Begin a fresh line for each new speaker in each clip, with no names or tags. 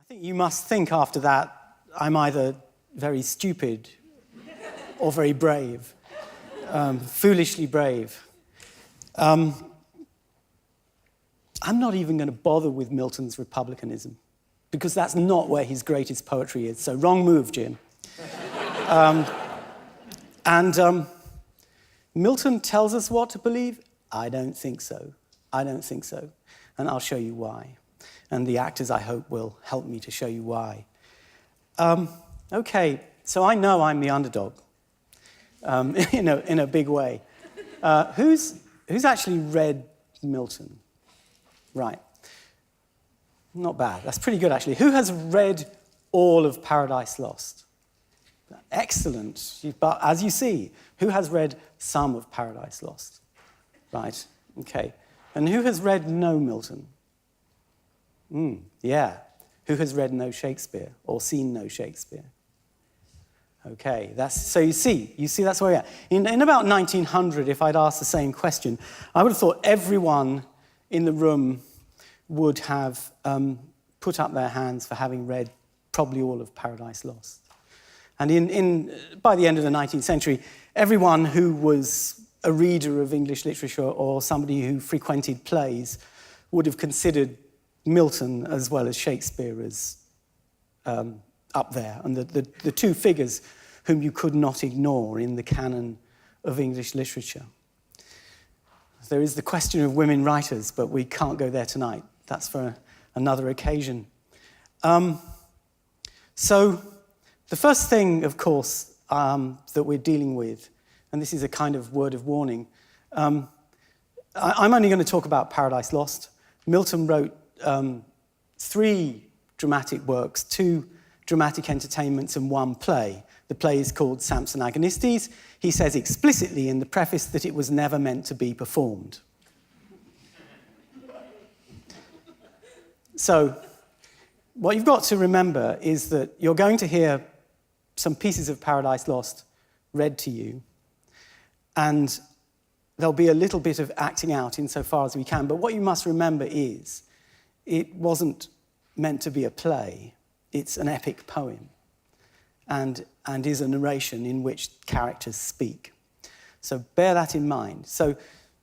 think you must think after that, I'm either very stupid or very brave, foolishly brave. I'm not even going to bother with Milton's republicanism, because that's not where his greatest poetry is. So wrong move, Jim. Milton tells us what to believe? I don't think so. I don't think so. And I'll show you why. And the actors, I hope, will help me to show you why. Okay, so I know I'm the underdog, in a big way. Who's actually read Milton? Right. Not bad. That's pretty good, actually. Who has read all of Paradise Lost? Excellent. But as you see, who has read some of Paradise Lost? Right. Okay. And who has read no Milton? Yeah. Who has read no Shakespeare or seen no Shakespeare? Okay, so you see that's where we're at. In about 1900, if I'd asked the same question, I would have thought everyone in the room would have put up their hands for having read probably all of Paradise Lost. And by the end of the 19th century, everyone who was a reader of English literature or somebody who frequented plays would have considered Milton as well as Shakespeare as up there, and the two figures whom you could not ignore in the canon of English literature. There is the question of women writers, but we can't go there tonight. That's for another occasion. So the first thing, of course, that we're dealing with, and this is a kind of word of warning, I'm only going to talk about Paradise Lost. Milton wrote 3 dramatic works, 2 dramatic entertainments and 1 play. The play is called Samson Agonistes. He says explicitly in the preface that it was never meant to be performed. So what you've got to remember is that you're going to hear some pieces of Paradise Lost read to you, and there'll be a little bit of acting out insofar as we can, but what you must remember is it wasn't meant to be a play. It's an epic poem and is a narration in which characters speak. So bear that in mind. So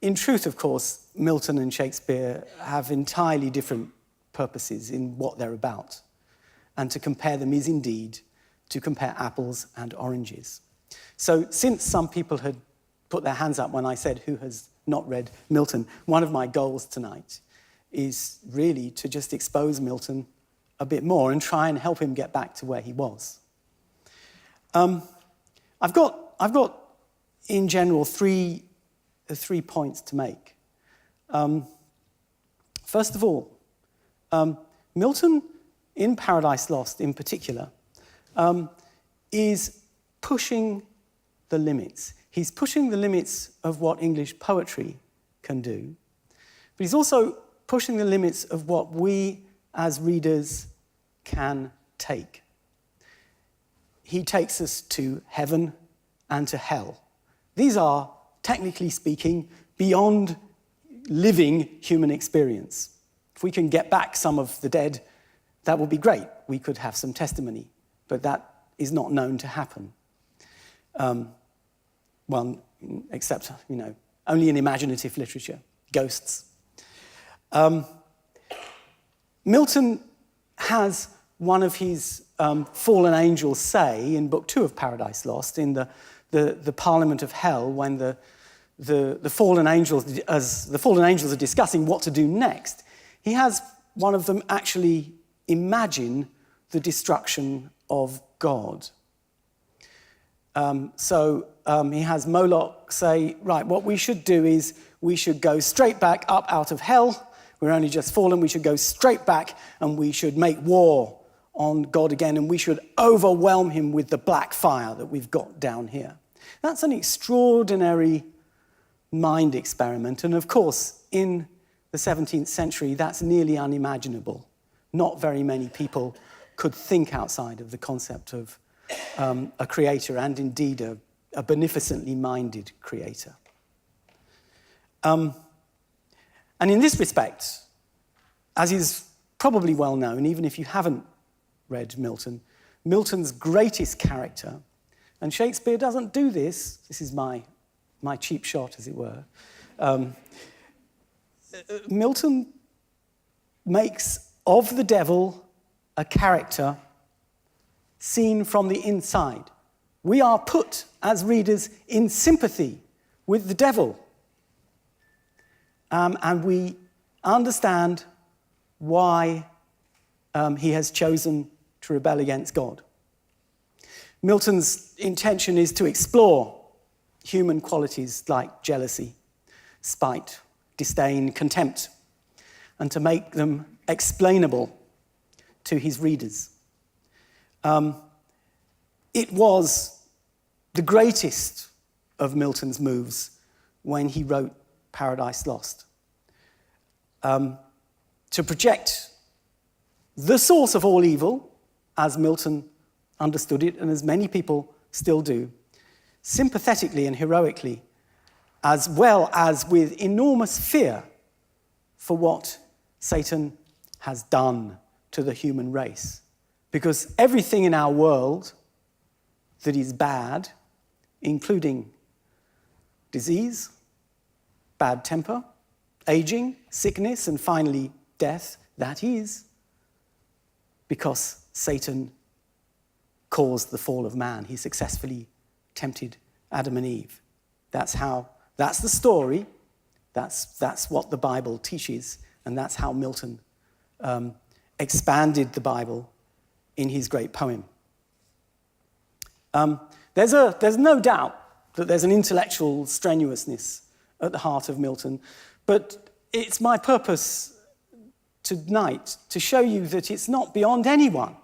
in truth, of course, Milton and Shakespeare have entirely different purposes in what they're about. And to compare them is indeed to compare apples and oranges. So since some people had put their hands up when I said who has not read Milton, one of my goals tonight is really to just expose Milton a bit more and try and help him get back to where he was. I've got in general three points to make. First of all, Milton, in Paradise Lost in particular, is pushing the limits. He's pushing the limits of what English poetry can do, but he's also pushing the limits of what we as readers can take. He takes us to heaven and to hell. These are, technically speaking, beyond living human experience. If we can get back some of the dead, that would be great. We could have some testimony, but that is not known to happen. Well, except, only in imaginative literature, ghosts. Milton has one of his fallen angels say in Book 2 of Paradise Lost, in the Parliament of Hell, when the fallen angels, as the fallen angels are discussing what to do next, he has one of them actually imagine the destruction of God. He has Moloch say, right, what we should do is we should go straight back up out of hell. We're only just fallen. We should go straight back and we should make war on God again, and we should overwhelm him with the black fire that we've got down here. That's an extraordinary mind experiment. And of course, in the 17th century, that's nearly unimaginable. Not very many people could think outside of the concept of a creator, and indeed a beneficently minded creator. And in this respect, as is probably well known, even if you haven't read Milton, Milton's greatest character, and Shakespeare doesn't do this, this is my cheap shot, as it were, Milton makes of the devil a character seen from the inside. We are put, as readers, in sympathy with the devil. And we understand why he has chosen to rebel against God. Milton's intention is to explore human qualities like jealousy, spite, disdain, contempt, and to make them explainable to his readers. It was the greatest of Milton's moves when he wrote Paradise Lost. To project the source of all evil, as Milton understood it, and as many people still do, sympathetically and heroically, as well as with enormous fear for what Satan has done to the human race. Because everything in our world that is bad, including disease, bad temper, aging, sickness, and finally death, that is because Satan caused the fall of man. He successfully tempted Adam and Eve. That's the story, that's what the Bible teaches, and that's how Milton expanded the Bible in his great poem. There's no doubt that there's an intellectual strenuousness at the heart of Milton, but it's my purpose tonight to show you that it's not beyond anyone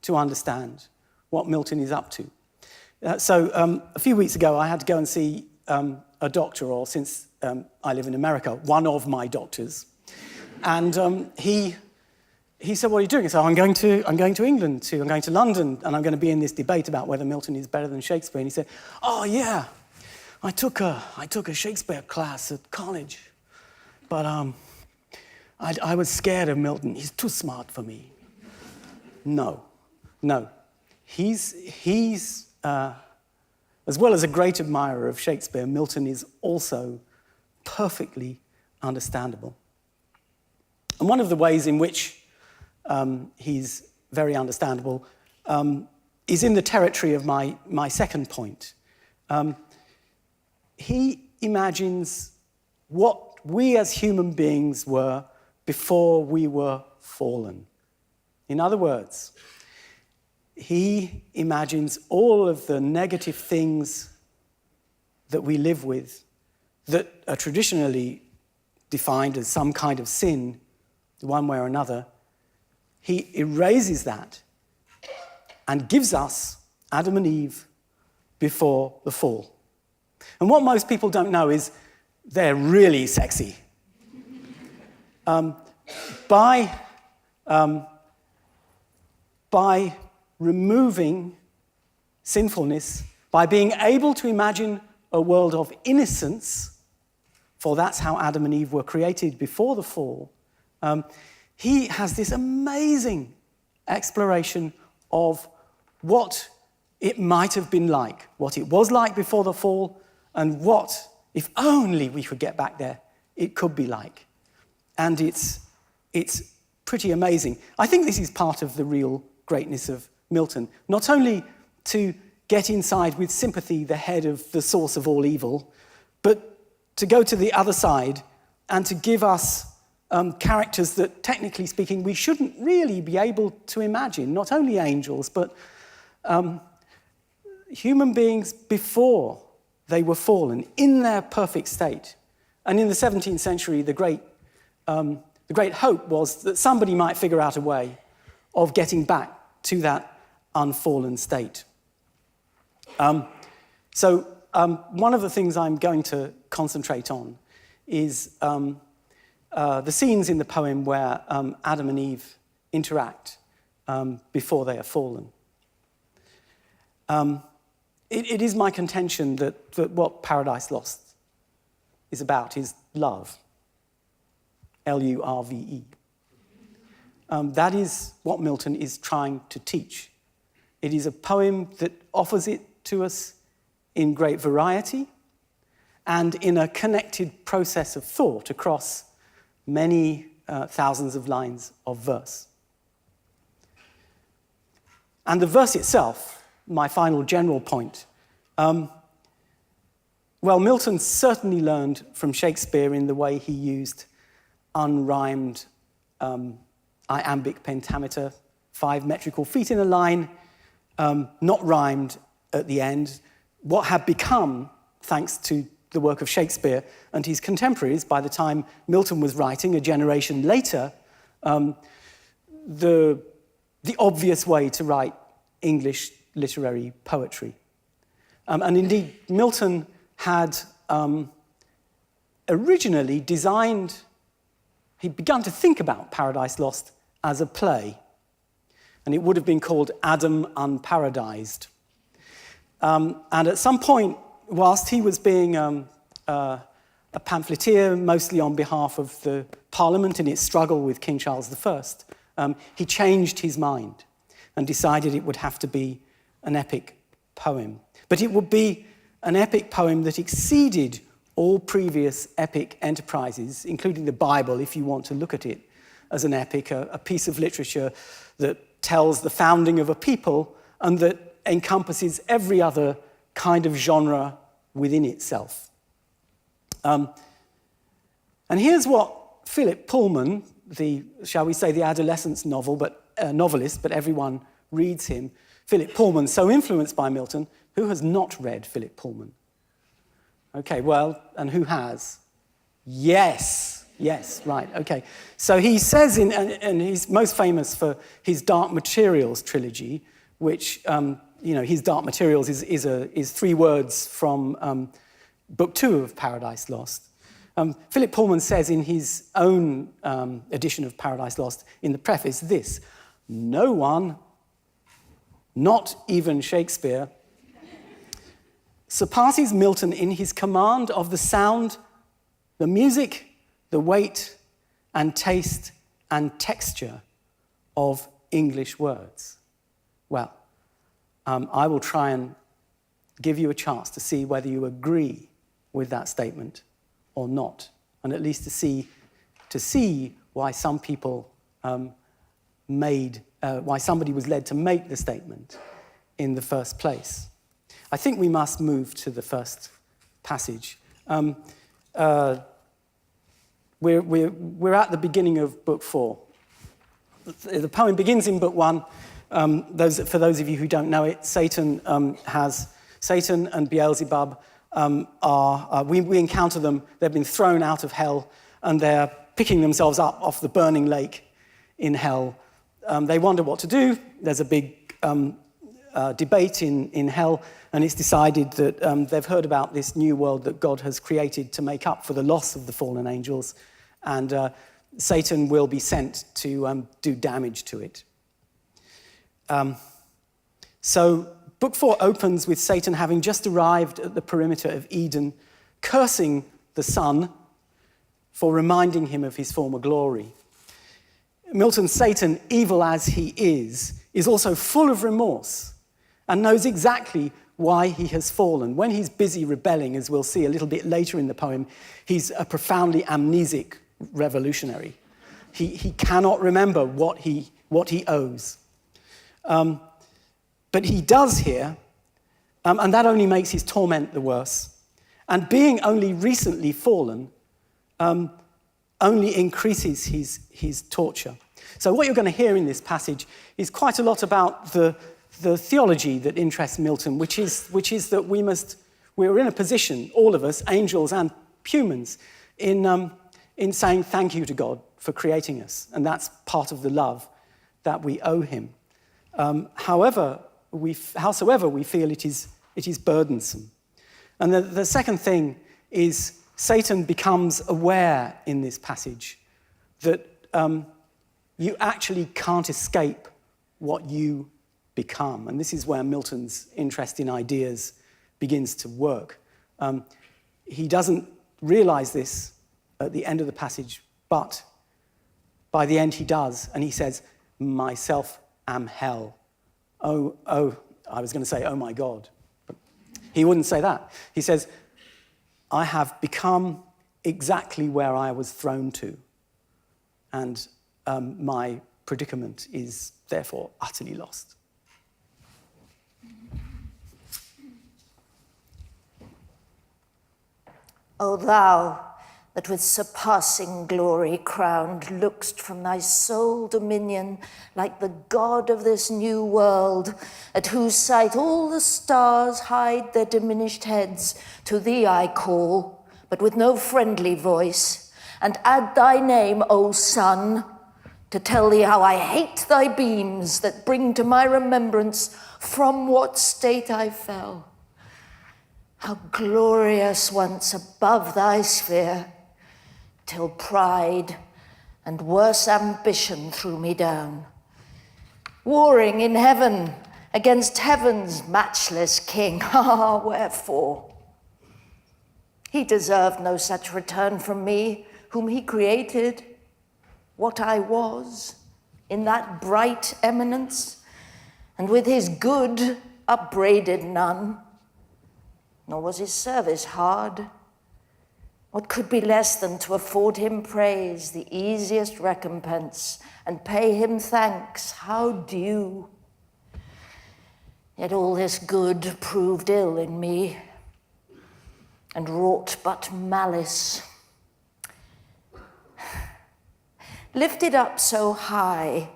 to understand what Milton is up to. So a few weeks ago, I had to go and see a doctor, or since I live in America, one of my doctors. And he said, "What are you doing?" I said, "I'm going to England, I'm going to London, and I'm going to be in this debate about whether Milton is better than Shakespeare." And he said, "Oh yeah, I took a Shakespeare class at college, but I was scared of Milton. He's too smart for me." No. He's as well as a great admirer of Shakespeare, Milton is also perfectly understandable. And one of the ways in which he's very understandable is in the territory of my second point. He imagines what we as human beings were before we were fallen. In other words, he imagines all of the negative things that we live with that are traditionally defined as some kind of sin, one way or another. He erases that and gives us Adam and Eve before the fall. And what most people don't know is they're really sexy. By removing sinfulness, by being able to imagine a world of innocence, for that's how Adam and Eve were created before the fall, he has this amazing exploration of what it might have been like, what it was like before the fall, and what, if only we could get back there, it could be like. And it's pretty amazing. I think this is part of the real greatness of Milton, not only to get inside with sympathy the head of the source of all evil, but to go to the other side and to give us characters that, technically speaking, we shouldn't really be able to imagine, not only angels, but human beings before they were fallen, in their perfect state. And in the 17th century, the great hope was that somebody might figure out a way of getting back to that unfallen state. So one of the things I'm going to concentrate on is the scenes in the poem where Adam and Eve interact before they are fallen. It is my contention that what Paradise Lost is about is love. L-U-R-V-E. That is what Milton is trying to teach. It is a poem that offers it to us in great variety and in a connected process of thought across many thousands of lines of verse. And the verse itself, my final general point, well, Milton certainly learned from Shakespeare in the way he used unrhymed iambic pentameter, 5 metrical feet in a line, not rhymed at the end, what had become, thanks to the work of Shakespeare and his contemporaries, by the time Milton was writing, a generation later, the obvious way to write English literary poetry. And indeed, Milton had originally he'd begun to think about Paradise Lost as a play, and it would have been called Adam Unparadised. And at some point, whilst he was being a pamphleteer, mostly on behalf of the Parliament in its struggle with King Charles I, he changed his mind and decided it would have to be an epic poem. But it would be an epic poem that exceeded all previous epic enterprises, including the Bible, if you want to look at it as an epic, a piece of literature that tells the founding of a people and that encompasses every other kind of genre within itself. And here's what Philip Pullman, shall we say, the adolescence novelist, but everyone reads him. Philip Pullman, so influenced by Milton. Who has not read Philip Pullman? Okay, well, and who has? Yes, right, okay. So he says, and he's most famous for his Dark Materials trilogy, which, his Dark Materials is 3 words from Book 2 of Paradise Lost. Philip Pullman says in his own edition of Paradise Lost, in the preface, this: no one, not even Shakespeare, surpasses Milton in his command of the sound, the music, the weight and taste and texture of English words. Well, I will try and give you a chance to see whether you agree with that statement or not, and at least to see why some people why somebody was led to make the statement in the first place. I think we must move to the first passage. We're at the beginning of Book 4. The poem begins in Book 1. For those of you who don't know it, Satan and Beelzebub we encounter them. They've been thrown out of hell, and they're picking themselves up off the burning lake in hell. They wonder what to do. There's a big debate in hell, and it's decided that they've heard about this new world that God has created to make up for the loss of the fallen angels, and Satan will be sent to do damage to it. So Book 4 opens with Satan having just arrived at the perimeter of Eden, cursing the sun for reminding him of his former glory. Milton's Satan, evil as he is also full of remorse and knows exactly why he has fallen. When he's busy rebelling, as we'll see a little bit later in the poem, he's a profoundly amnesic revolutionary. He cannot remember what he owes. But he does here, and that only makes his torment the worse. And being only recently fallen only increases his torture. So what you're going to hear in this passage is quite a lot about the theology that interests Milton, which is that we're in a position, all of us, angels and humans, in saying thank you to God for creating us, and that's part of the love that we owe him. Howsoever we feel it is burdensome. And the second thing is Satan becomes aware in this passage that you actually can't escape what you become. And this is where Milton's interest in ideas begins to work. He doesn't realize this at the end of the passage, but by the end he does, and he says, myself am hell. Oh, I was going to say, oh my God. But he wouldn't say that. He says, I have become exactly where I was thrown to, and my predicament is therefore utterly lost.
O thou that with surpassing glory crowned look'st from thy sole dominion like the God of this new world, at whose sight all the stars hide their diminished heads, to thee I call, but with no friendly voice, and add thy name, O Sun, to tell thee how I hate thy beams that bring to my remembrance from what state I fell. How glorious once above thy sphere, till pride and worse ambition threw me down, warring in heaven against heaven's matchless king. Ah, wherefore? He deserved no such return from me, whom he created, what I was, in that bright eminence, and with his good upbraided none. Nor was his service hard. What could be less than to afford him praise, the easiest recompense, and pay him thanks, how due? Yet all this good proved ill in me, and wrought but malice. Lifted up so high,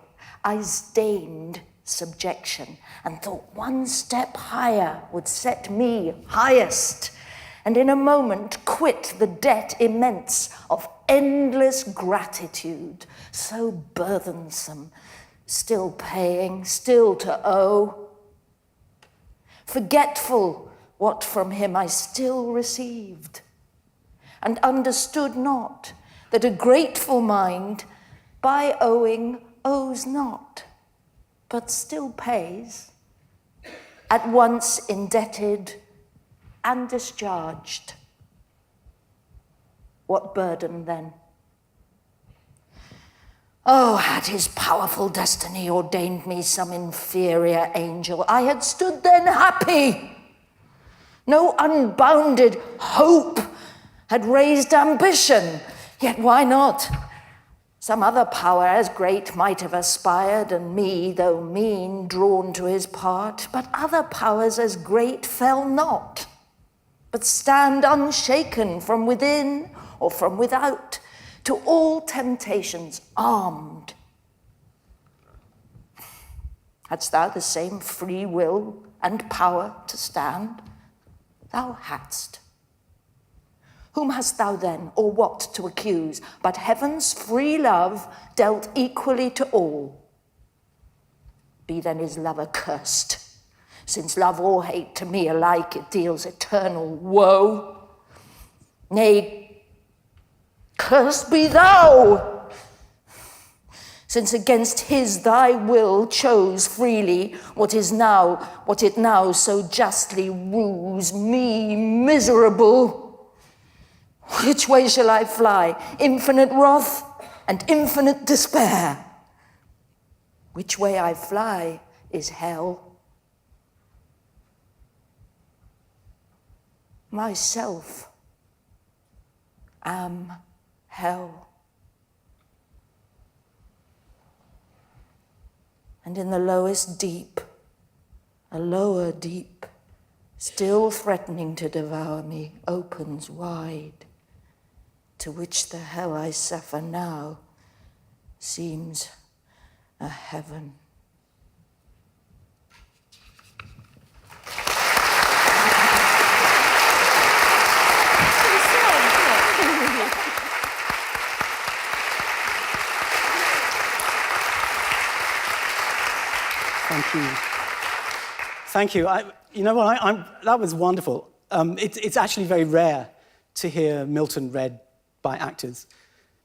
I disdained subjection, and thought one step higher would set me highest, and in a moment quit the debt immense of endless gratitude, so burthensome, still paying, still to owe, forgetful what from him I still received, and understood not that a grateful mind by owing owes not, but still pays, at once indebted and discharged. What burden then? Oh, had his powerful destiny ordained me some inferior angel, I had stood then happy. No unbounded hope had raised ambition, yet why not? Some other power as great might have aspired, and me, though mean, drawn to his part. But other powers as great fell not, but stand unshaken from within or from without, to all temptations armed. Hadst thou the same free will and power to stand? Thou hadst. Whom hast thou then, or what to accuse, but heaven's free love dealt equally to all? Be then his love accursed, since love or hate to me alike it deals eternal woe. Nay, cursed be thou, since against his thy will chose freely what it now so justly woos me miserable. Which way shall I fly? Infinite wrath and infinite despair. Which way I fly is hell. Myself am hell. And in the lowest deep, a lower deep, still threatening to devour me, opens wide, to which the hell I suffer now seems a heaven.
Thank you. Thank you. You know what? That was wonderful. It's actually very rare to hear Milton read by actors.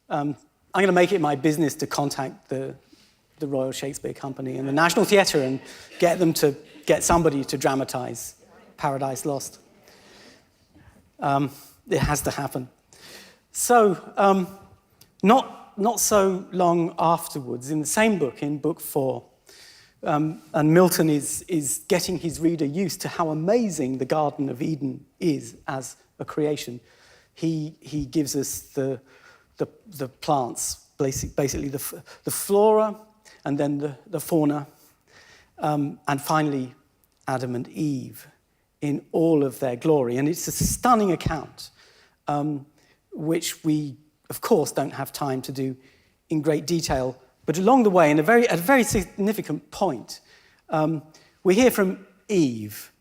I'm going to make it my business to contact the Royal Shakespeare Company and the National Theatre and get them to get somebody to dramatize Paradise Lost. It has to happen. So, not not so long afterwards, in the same book, in book 4, and Milton is getting his reader used to how amazing the Garden of Eden is as a creation. He gives us the plants, basically the flora, and then the fauna, and finally Adam and Eve in all of their glory. And it's a stunning account, which we, of course, don't have time to do in great detail. But along the way, at a very significant point, we hear from Eve,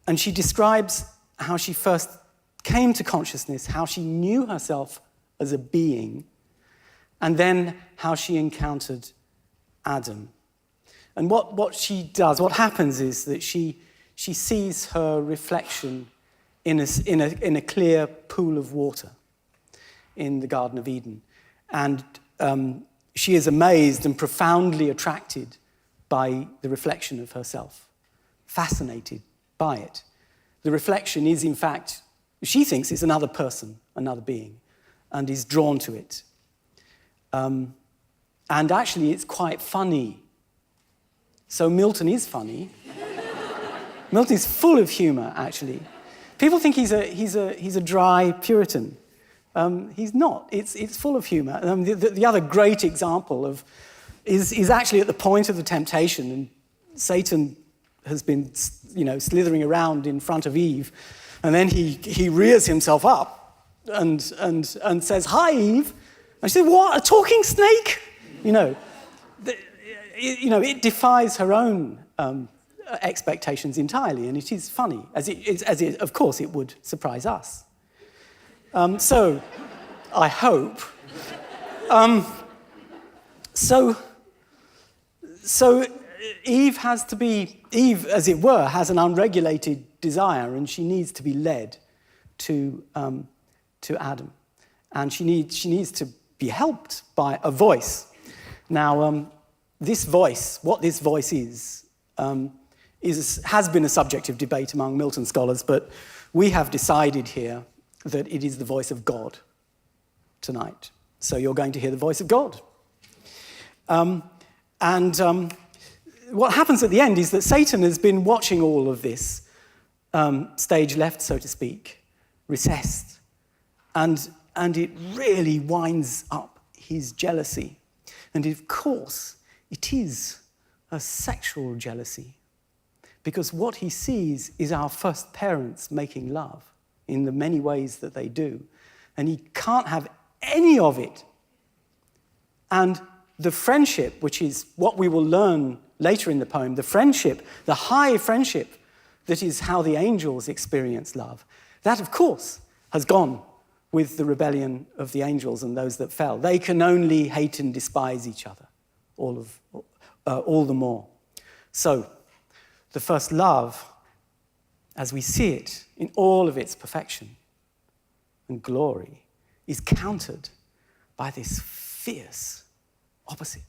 and she describes how she first came to consciousness, how she knew herself as a being, and then how she encountered Adam. And what she does, what happens is that she sees her reflection in a clear pool of water in the Garden of Eden. And she is amazed and profoundly attracted by the reflection of herself, fascinated by it. The reflection is, in fact, she thinks it's another person, another being, and is drawn to it. And actually, it's quite funny. So Milton is funny. Milton is full of humor, actually. People think he's a dry Puritan. He's not. It's full of humor. The other great example is actually at the point of the temptation, and Satan has been, slithering around in front of Eve, and then he rears himself up and says, "Hi, Eve," and she said, "What? A talking snake?" It defies her own expectations entirely, and it is funny, as it of course it would surprise us. So, I hope. So Eve, as it were, has an unregulated desire, and she needs to be led to Adam, and she needs to be helped by a voice. Now, this voice, what this voice is has been a subject of debate among Milton scholars, but we have decided here that it is the voice of God tonight. So you're going to hear the voice of God. What happens at the end is that Satan has been watching all of this, stage left, so to speak, recessed, and it really winds up his jealousy. And of course, it is a sexual jealousy, because what he sees is our first parents making love in the many ways that they do, and he can't have any of it. And the friendship, which is what we will learn later in the poem, the friendship, the high friendship that is how the angels experience love, that, of course, has gone with the rebellion of the angels and those that fell. They can only hate and despise each other, all the more. So, the first love, as we see it in all of its perfection and glory, is countered by this fierce opposite.